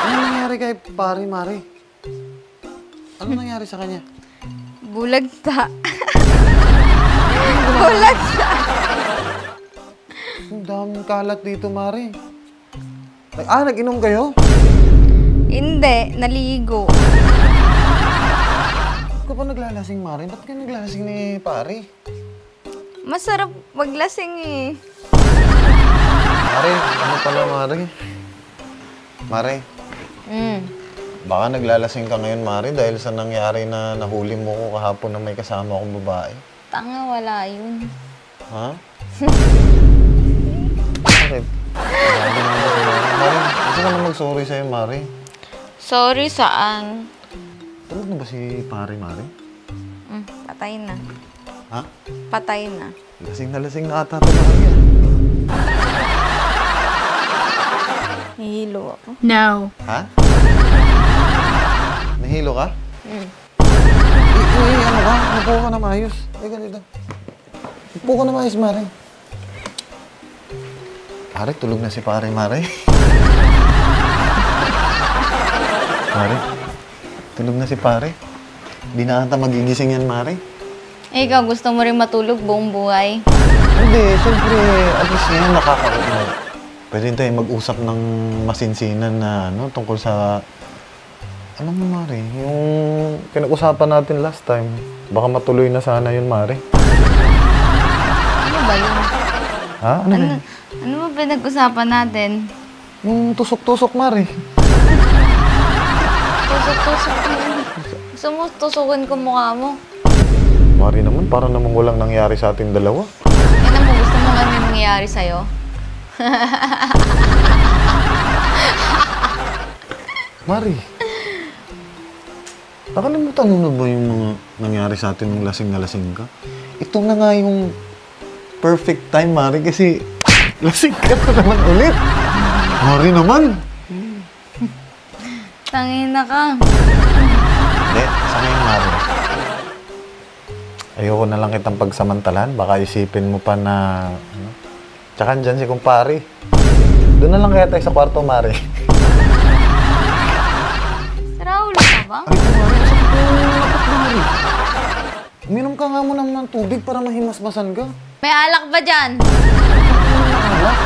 Ano nangyari kay pare, Mari? Ano nangyari sa kanya? Bulagta. Bulagta. Ang daming kalat dito, Mari. Nag-inom kayo? Hindi, naligo. Ba't ka pa naglalasing, Mari? Ba't ka naglalasing ni pare? Masarap maglasing eh. Mari, ano pala, Mari? Mari, baka naglalasing ka ngayon, Mari, dahil sa nangyari na nahuli mo ko kahapon na may kasama akong babae. Tanga, wala yun. Ha? Bakit? Grabe naman si Mari. Mari, gusto ko na mag-sorry sa'yo, Mari. Sorry, saan? Tulog na ba si pare, Mari? Patay na. Ha? Patay na. Lasing na ata ito, Mari. Nahilo ako. No. Ha? Nahilo ka? Ano ka? Upo ka na maayos. Dito. Upo ka na maayos, Mari. Pare, tulog na si pare, Mari. Mari, tulog na si pare. Di na ata magigising yan, Mari. Eh, ikaw gusto mo rin matulog buong buhay? Hindi, siyempre, at least ngayon nakakaunod. Pwede tayo mag-usap ng masinsinan na tungkol sa... Alam mo, Mari, yung pinag-usapan natin last time, baka matuloy na sana yun, Mari. Ano ba yun? Ha? Ano ba? Ano ba pinag-usapan natin? Yung tusok-tusok, Mari. Tusok-tusok ko yun. Gusto mo tusukin ko mukha mo? Mari naman, para namang walang nangyari sa ating dalawa. Yan mo, gusto mo nga may mangyayari sa'yo? Mari, nakalimutan mo na ba yung mga nangyari sa atin nung lasing na lasing ka? Ito na nga yung perfect time, Mari, kasi lasing ka na naman ulit. Mari naman. Tangina ka. Hindi, sa ngayon, Mari. Ayoko na lang kitang pagsamantalan. Baka isipin mo pa na... Tsaka dyan si kumpare. Doon na lang kaya tayo sa kwarto, Mari. Saraulo ka ba? Ay, Mari, masakit mo yung lapot, Mari. Uminom ka nga mo naman ng tubig para mahimasmasan ka. May alak ba dyan? Alak?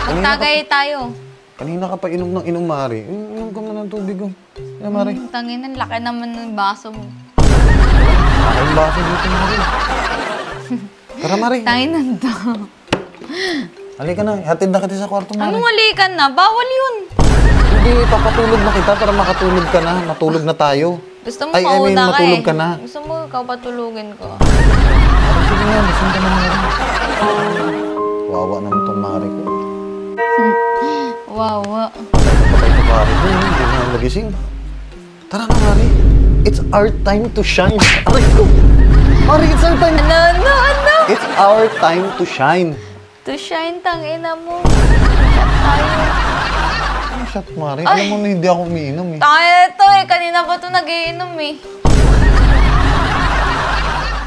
Magtagay tayo. Kanina ka pa inom ng inom, Mari. Inom ka mo ng tubig, oh. Yeah, Mari. Tangina, laki naman ng baso mo. Ang baso dito, Mari. Tara, Mari. Tangina to. Halika na. Hatid na kita sa kwarto, Mari. Anong halikan na? Bawal yun. Hindi, papatulog na kita para makatulog ka na. Matulog na tayo. Gusto mo I mean, mauna ka matulog eh. ka na. Gusto mo ikaw patulugin ko. Sige na, lasing ka na, Mari. Wawa naman itong Mari ko. Wawa. Patay ko, Mari ko. Hindi na magising. Tara na, Mari. It's our time to shine. Aray ko. Mari, it's our time. Ano? It's our time to shine. To shine, tangina mo. Shot tayo. Ano shot, Mari? Alam mo na hindi ako umiinom eh. Tangina to eh. Kanina pa to nag-iinom eh.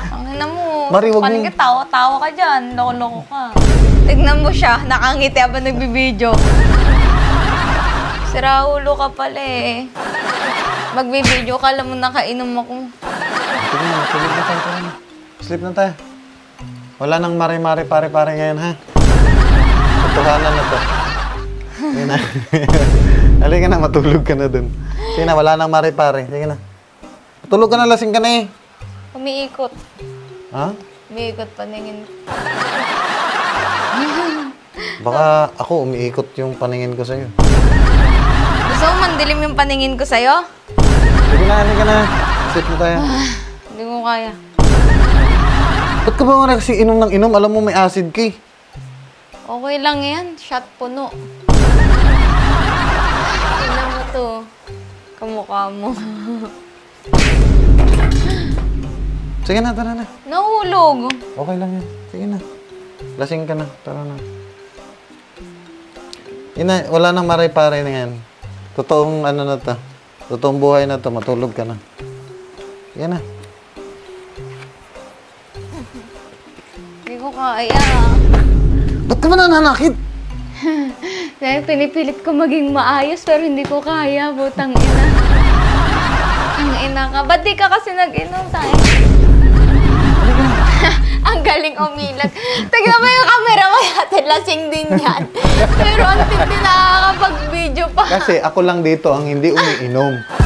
Tangina mo. Mari, wag mo. Paling ka, tawa-tawa ka dyan. Loko-loko ka. Tignan mo siya. Nakangiti habang nagbibideo. Siraulo ka pala eh. Magbibideo ka, alam mo nakainom ako. Sige na, tulog na tayo. Tara na. Sleep na tayo. Wala nang mare-mare pare-pare ngayon, ha? Katuhanan na to. Sige na. Halika na, matulog ka na dun. Sige na, wala nang mare-pare. Sige na. Matulog ka na, lasing ka na eh. Umiikot. Ha? Umiikot paningin. Baka ako umiikot yung paningin ko sa'yo. Gusto mo mandilim yung paningin ko sa'yo? Sige na, halika na. Sleep na tayo. Hindi ko kaya. Ba't ka ba kasi inom ng inom? Alam mo may acid ka eh. Okay lang yan. Shot puno. Tignan mo to. Kamukha mo. Sige na, tara na. Nahulog. Okay lang yan. Sige na. Lasing ka na. Tara na. Yun na, wala nang maray-pare na yan. Totoong ano na to. Totoong buhay na to. Matulog ka na. Yan na. Hindi ko kaya. Ba't ka ba nananakit? Dahil pinipilit ko maging maayos pero hindi ko kaya, butang ina. Ang ina ka. Ba't di ka kasi nag-inom tayo? Ang galing umilag. Tignan mo yung camera mo natin, lasing din yan. Pero ang tindi nakakapag-video pa. Kasi ako lang dito ang hindi umiinom.